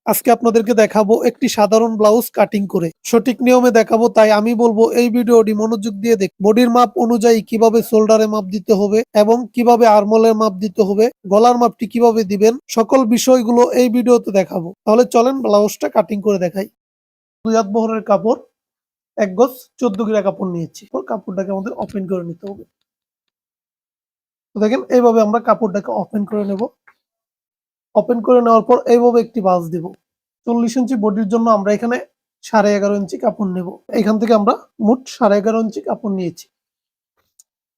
আজকে আপনাদেরকে দেখাবো একটি সাধারণ ব্লাউজ কাটিং করে সঠিক নিয়মে দেখাবো। তাই আমি বলবো এই ভিডিওটি মনোযোগ দিয়ে দেখ। বডির মাপ অনুযায়ী কিভাবে শোল্ডারে মাপ দিতে হবে এবং কিভাবে আর্মলের মাপ দিতে হবে, গলার মাপটি কিভাবে দিবেন, সকল বিষয়গুলো এই ভিডিওতে দেখাবো। তাহলে চলেন ব্লাউজটা কাটিং করে দেখাই। 2 হাত বহরের কাপড়, 1 গজ 14 গিরা কাপড় নিয়েছি। কাপড়টাকে আমাদের ওপেন করে নিতে হবে। তো দেখেন এইভাবে আমরা কাপড়টাকে ওপেন করে নেব। ওপেন করে নেওয়ার পর এইভাবে একটি ভাঁজ দেব। 40 ইঞ্চি বডির জন্য আমরা এখানে 11.5 ইঞ্চি কাপড় নেব। এখান থেকে আমরা মোট 11.5 ইঞ্চি কাপড় নিয়েছি।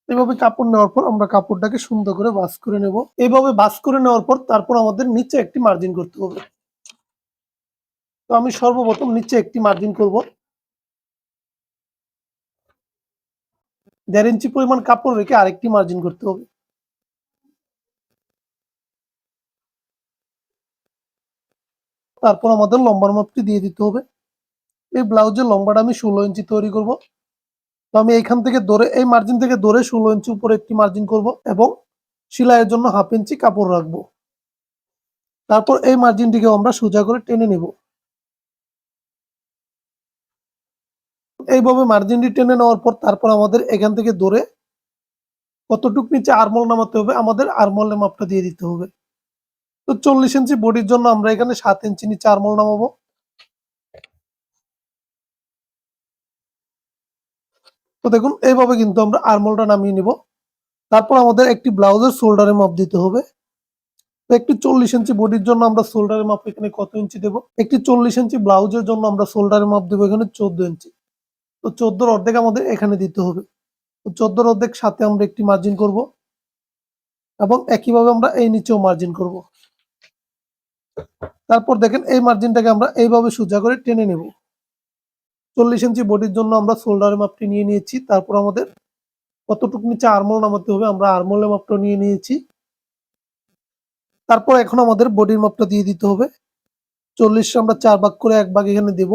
এইভাবে কাপড় নেওয়ার পর আমরা কাপড়টাকে সুন্দর করে ভাঁজ করে নেব। এইভাবে ভাঁজ করে নেওয়ার পর তারপর আমাদের নিচে একটি মার্জিন করতে হবে। তো আমি সর্বপ্রথম নিচে একটি মার্জিন করব। 1.5 ইঞ্চি পরিমাণ কাপড় রেখে আরেকটি মার্জিন করতে হবে। তারপর আমাদের লম্বার মাপটি দিয়ে দিতে হবে। এই ব্লাউজের লম্বাটা আমি 16 ইঞ্চি তৈরি করব। তো আমি এইখান থেকে ধরে এই মার্জিন থেকে ধরে 16 ইঞ্চি উপরে একটি মার্জিন করব এবং সেলাইয়ের জন্য 1/2 ইঞ্চি কাপড় রাখবো। তারপর এই মার্জিনটিকে আমরা সোজা করে টেনে নেব। এইভাবে মার্জিনটি টেনে নেওয়ার পর তারপর আমাদের এখান থেকে ধরে কতটুক নিচে আরমল নামাতে হবে, আমাদের আরমলের মাপটা দিয়ে দিতে হবে। তো 40 ইঞ্চি বডির জন্য আমরা এখানে 7 ইঞ্চি নিচে আরমল নামাবো। তো দেখুন এইভাবে কিন্তু আমরা আরমলটা নামিয়ে নিব। তারপর আমাদের একটি ব্লাউজের শোল্ডারের মাপ দিতে হবে। তো একটি 40 ইঞ্চি বডির জন্য আমরা শোল্ডারের মাপ এখানে কত ইঞ্চি দেব? একটি 40 ইঞ্চি ব্লাউজের জন্য আমরা শোল্ডারের মাপ দেবো এখানে 14 ইঞ্চি। তো 14 অর্ধেক আমাদের এখানে দিতে হবে। তো 14 অর্ধেক সাথে আমরা একটি মার্জিন করব এবং একইভাবে আমরা এই নিচেও মার্জিন করব। তারপর দেখেন এই মার্জিনটাকে আমরা এইভাবে সোজা করে টেনে নেব। 40 ইঞ্চি বডির জন্য আমরা শোল্ডারের মাপটি নিয়ে নিয়েছি। তারপর আমাদের কতটুকু নিচে আরমল নামাতে হবে, আমরা আরমলের মাপটা নিয়ে নিয়েছি। তারপর এখন আমাদের বডির মাপটা দিয়ে দিতে হবে। 40 আমরা 4 ভাগ করে 1 ভাগ এখানে দেব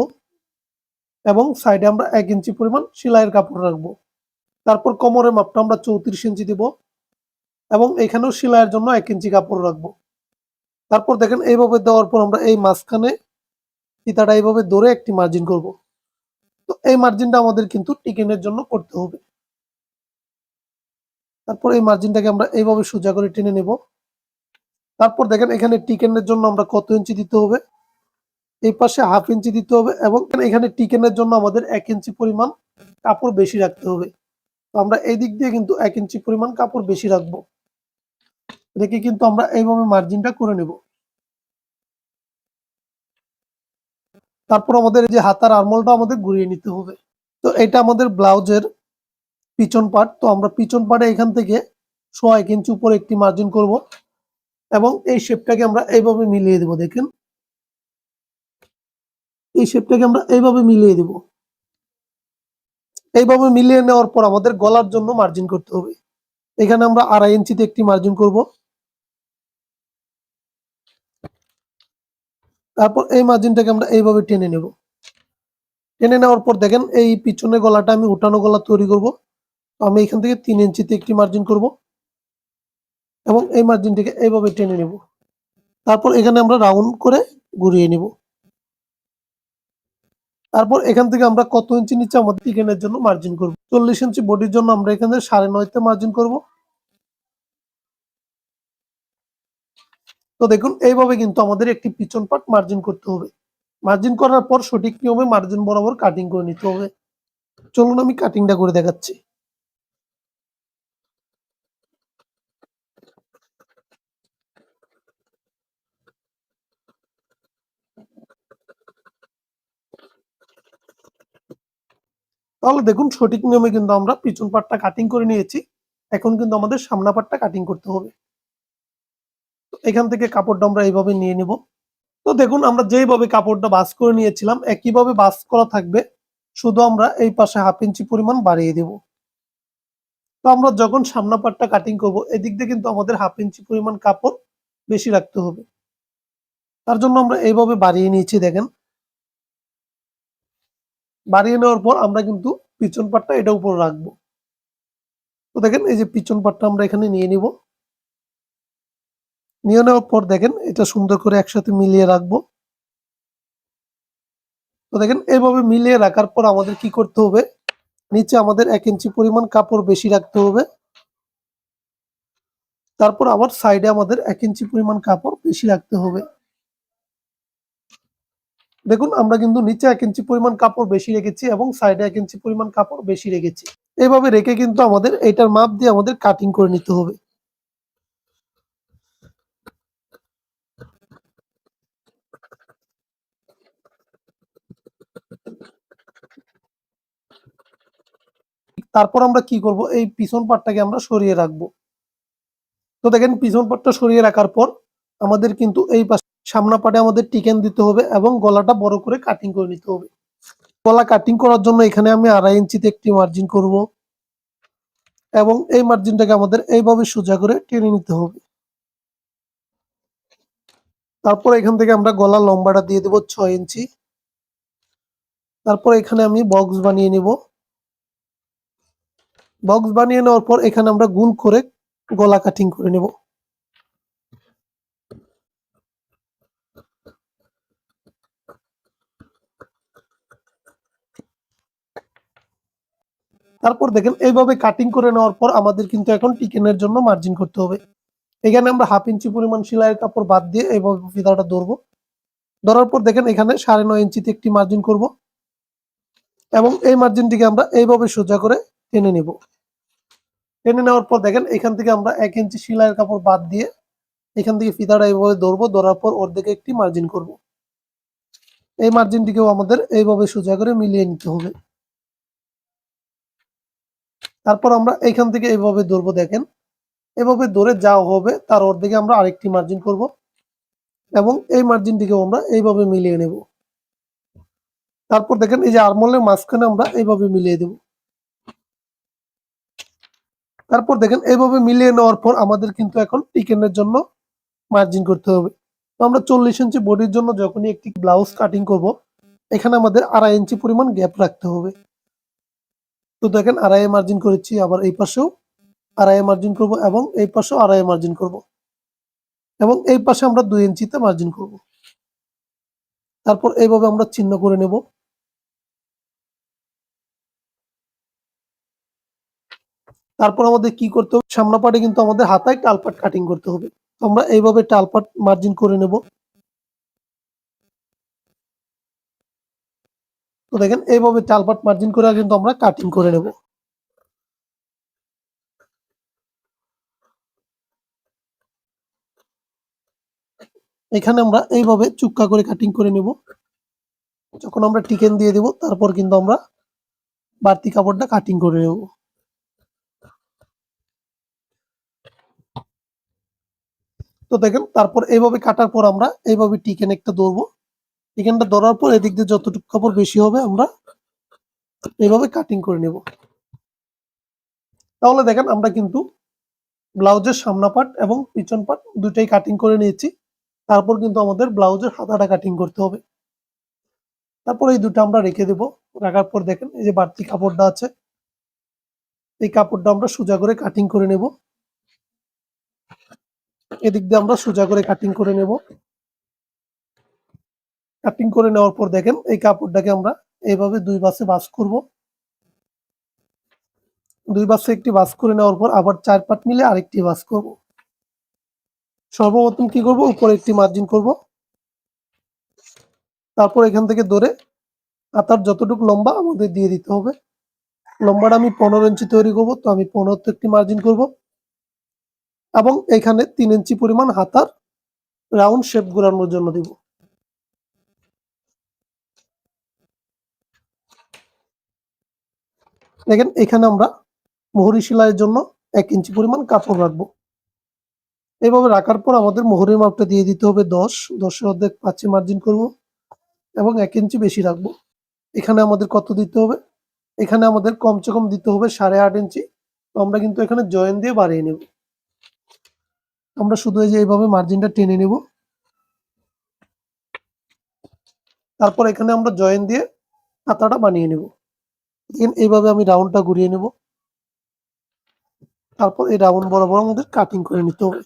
এবং সাইডে আমরা 1 ইঞ্চি পরিমাণ সেলাইয়ের কাপড় রাখবো। তারপর কোমরের মাপটা আমরা 34 ইঞ্চি দেব এবং এখানেও সেলাইয়ের জন্য 1 ইঞ্চি কাপড় রাখবো। তারপর দেখেন এইভাবে দেওয়ার পর আমরা এই মাঝখানে ফিতাটা এইভাবে ধরে একটি মার্জিন করব। তো এই মার্জিনটা আমাদের কিন্তু টিকেনের জন্য করতে হবে। তারপর এই মার্জিনটাকে আমরা এইভাবে সোজা করে টেনে নেব। তারপর দেখেন এখানে টিকেনের জন্য আমরা কত ইঞ্চি দিতে হবে, এই পাশে 1/2 ইঞ্চি দিতে হবে এবং এখানে টিকেনের জন্য আমাদের 1 ইঞ্চি পরিমাণ কাপড় বেশি রাখতে হবে। তো আমরা এই দিক দিয়ে কিন্তু 1 ইঞ্চি পরিমাণ কাপড় বেশি রাখবো। রেখে কিন্তু আমরা এইভাবে মার্জিনটা করে নেব। তারপর আমাদের এই যে হাতার আরমলটা আমাদের ঘুরিয়ে নিতে হবে। তো এটা আমাদের ব্লাউজের পিছন পার্ট। তো আমরা পিছন পার্টে এখান থেকে 1 ইঞ্চি উপরে একটি মার্জিন করব এবং এই শেপটাকে আমরা এইভাবে মিলিয়ে দেব। দেখেন এই শেপটাকে আমরা এইভাবে মিলিয়ে দেব। এইভাবে মিলিয়ে নেওয়ার পর আমাদের গলার জন্য মার্জিন করতে হবে। এখানে আমরা 2.5 ইঞ্চিতে একটি মার্জিন করব। তারপর এই মার্জিনটাকে আমরা এইভাবে টেনে নেব। টেনে নেওয়ার পর দেখেন এই পিছনের গলাটা আমি উঠানো গলা তৈরি করব। আমি এখান থেকে 3 ইঞ্চিতে একটি মার্জিন করব এবং এই মার্জিনটাকে এইভাবে টেনে নেব। তারপর এখানে আমরা রাউন্ড করে ঘুরিয়ে নেব। তারপর এখান থেকে আমরা কত ইঞ্চি নিচে আমাদের চিকেনের জন্য মার্জিন করব। 40 ইঞ্চি বডির জন্য আমরা এখানে 9.5 মার্জিন করব। তো দেখুন এইভাবে কিন্তু আমাদের একটি পিছন পার্ট মার্জিন করতে হবে। মার্জিন করার পর সঠিক নিয়মে মার্জিন বরাবর কাটিং করে নিতে হবে। চলুন আমি কাটিংটা করে দেখাচ্ছি। তাহলে দেখুন সঠিক নিয়মে কিন্তু আমরা পিছন পার্টটা কাটিং করে নিয়েছি। এখন কিন্তু আমাদের সামনা পার্টটা কাটিং করতে হবে। তো এখান থেকে কাপড়টা আমরা এইভাবে নিয়ে নেব। তো দেখুন আমরা যেইভাবে কাপড়টা ভাঁজ করে নিয়েছিলাম একইভাবে ভাঁজ করা থাকবে, শুধু আমরা এই পাশে 1/2 ইঞ্চি পরিমাণ বাড়িয়ে দেব। তো আমরা যখন সামনা পার্টটা কাটিং করব এদিক দিয়ে কিন্তু আমাদের 1/2 ইঞ্চি পরিমাণ কাপড় বেশি রাখতে হবে। তার জন্য আমরা এইভাবে বাড়িয়ে নিয়েছি। দেখেন বাড়িয়ে নেওয়ার পর আমরা কিন্তু পিছন পার্টটা এটা উপর রাখবো। তো দেখেন এই যে পিছন পার্টটা আমরা এখানে নিয়ে নিব। নিয়ে নেওয়ার পর দেখেন এটা সুন্দর করে একসাথে মিলিয়ে রাখবো। দেখেন এইভাবে মিলিয়ে রাখার পর আমাদের কি করতে হবে, নিচে আমাদের 1 ইঞ্চি পরিমাণ কাপড় বেশি রাখতে হবে। তারপর আবার সাইডে আমাদের 1 ইঞ্চি পরিমাণ কাপড় বেশি রাখতে হবে। দেখুন আমরা কিন্তু নিচে 1 ইঞ্চি পরিমাণ কাপড় বেশি রেখেছি এবং সাইডে 1 ইঞ্চি পরিমাণ কাপড় বেশি রেখেছি। এইভাবে রেখে কিন্তু আমাদের এইটার মাপ দিয়ে আমাদের কাটিং করে নিতে হবে। তারপর আমরা কি করব, এই পিছন পাটটাকে আমরা সরিয়ে রাখবো। তো দেখেন পিছন পাটটা সরিয়ে রাখার পর আমাদের কিন্তু এই সামনা পাটে আমাদের টিকেন দিতে হবে এবং গলাটা বড় করে কাটিং করে নিতে হবে। গলা কাটিং করার জন্য এখানে আমি 2.5 ইঞ্চিতে একটি মার্জিন করব এবং এই মার্জিনটাকে আমাদের এইভাবে সোজা করে টেনে নিতে হবে। তারপর এখান থেকে আমরা গলা লম্বাটা দিয়ে দেব 6 ইঞ্চি। তারপর এখানে আমি বক্স বানিয়ে নেব। বক্স বানিয়ে নেওয়ার পর এখানে আমরা গোল করে গলা কাটিং করে নেব। তারপর দেখেন এইভাবে কাটিং করে নেওয়ার পর আমাদের কিন্তু এখন টিকেনের জন্য মার্জিন করতে হবে। এখানে আমরা 1/2 ইঞ্চি পরিমাণ সেলাইয়ের কাপড় বাদ দিয়ে এইভাবে ফিতাটা ধরবো। ধরার পর দেখেন এখানে 9.5 ইঞ্চিতে একটি মার্জিন করব এবং এই মার্জিনটিকে আমরা এইভাবে সোজা করে টেনে নেব। টেনে নেওয়ার পর দেখেন এখান থেকে আমরা 1 ইঞ্চি সেলাইয়ের কাপড় বাদ দিয়ে এখান থেকে ফিতাটা এইভাবে ধরবো। ধরার পর ওর দিকে একটি মার্জিন করব। এই মার্জিনটিকেও আমাদের এইভাবে সোজা করে মিলিয়ে নিতে হবে। তারপর আমরা এখান থেকে এইভাবে ধরবো। দেখেন এভাবে ধরে যা হবে তার অর্ধেকে আমরা আরেকটি মার্জিন করব এবং এই মার্জিনটিকেও আমরা এইভাবে মিলিয়ে নেব। তারপর দেখেন এই যে আর্মহোলের মাঝখানে আমরা এইভাবে মিলিয়ে দেব। তারপর দেখেন এইভাবে মিলিয়ে নেওয়ার পর আমাদের কিন্তু এখন টিকেনের জন্য মার্জিন করতে হবে। তো আমরা 40 ইঞ্চি বডির জন্য যখনই একটি ব্লাউজ কাটিং করব এখানে আমাদের 2.5 ইঞ্চি পরিমাণ গ্যাপ রাখতে হবে। তো দেখেন 2.5 মার্জিন করেছি, আবার এই পাশেও 2.5 মার্জিন করব এবং এই পাশেও 2.5 মার্জিন করব এবং এই পাশে আমরা 2 ইঞ্চিতে মার্জিন করব। তারপর এইভাবে আমরা চিহ্ন করে নেব। তারপর আমাদের কি করতে হবে, সামনা পাটে কিন্তু আমাদের হাতায় টালপাট কাটিং করতে হবে। আমরা এইভাবে টালপাট মার্জিন করে নেব। তো দেখেন এইভাবে টালপাট মার্জিন করে কিন্তু আমরা কাটিং করে নেব। এখানে আমরা এইভাবে চুক্কা করে কাটিং করে নেব। যখন আমরা টিকেন দিয়ে দেব তারপর কিন্তু আমরা বাড়তি কাপড়টা কাটিং করে নেব। তো দেখেন তারপর এইভাবে কাটার পর আমরা এইভাবে টিকেন একটা ধরবো। টিকেনটা ধরার পর এদিক দিয়ে যতটুকু কাপড় বেশি হবে আমরা এইভাবে কাটিং করে নেব। তাহলে দেখেন আমরা কিন্তু ব্লাউজের সামনা পাট এবং পিছন পাট দুটাই কাটিং করে নিয়েছি। তারপর কিন্তু আমাদের ব্লাউজের হাতাটা কাটিং করতে হবে। তারপর এই দুটো আমরা রেখে দেব। রাখার পর দেখেন এই যে বাড়তি কাপড়টা আছে এই কাপড়টা আমরা সোজা করে কাটিং করে নেব। এদিক দিয়ে আমরা সোজা করে কাটিং করে নেব। কাটিং করে নেওয়ার পর দেখেন এই কাপড়টাকে আমরা এইভাবে 2 ভাঁজে ভাঁজ করব। 2 ভাঁজে একটি ভাঁজ করে নেওয়ার পর আবার 4 পাট মিলে আরেকটি ভাঁজ করব। সর্বপ্রথম কি করব, উপরে একটি মার্জিন করব। তারপর এখান থেকে ধরে হাতার যতটুকু লম্বা আমাদের দিয়ে দিতে হবে। লম্বাটা আমি 15 ইঞ্চি তৈরি করব, তো আমি 15 তে একটি মার্জিন করব এবং এখানে 3 ইঞ্চি পরিমাণ হাতার রাউন্ড শেপ ঘোরানোর জন্য দিব। দেখেন এখানে আমরা মোহরি সেলাইয়ের জন্য 1 ইঞ্চি পরিমাণ কাপড় রাখবো। এইভাবে রাখার পর আমাদের মোহরের মাপটা দিয়ে দিতে হবে 10। 10-এর অর্ধেক 5 মার্জিন করব এবং 1 ইঞ্চি বেশি রাখবো। এখানে আমাদের কত দিতে হবে, এখানে আমাদের কমসে কম দিতে হবে 8.5 ইঞ্চি। তো আমরা কিন্তু এখানে জয়েন দিয়ে বাড়িয়ে নেব। আমরা শুধু এই যে এইভাবে মার্জিনটা টেনে নেব। তারপর এখানে আমরা জয়েন দিয়ে হাতাটা বানিয়ে নেব। এইভাবে আমি রাউন্ডটা ঘুরিয়ে নেব। তারপর এই রাউন্ড বরাবর আমাদের কাটিং করে নিতে হবে।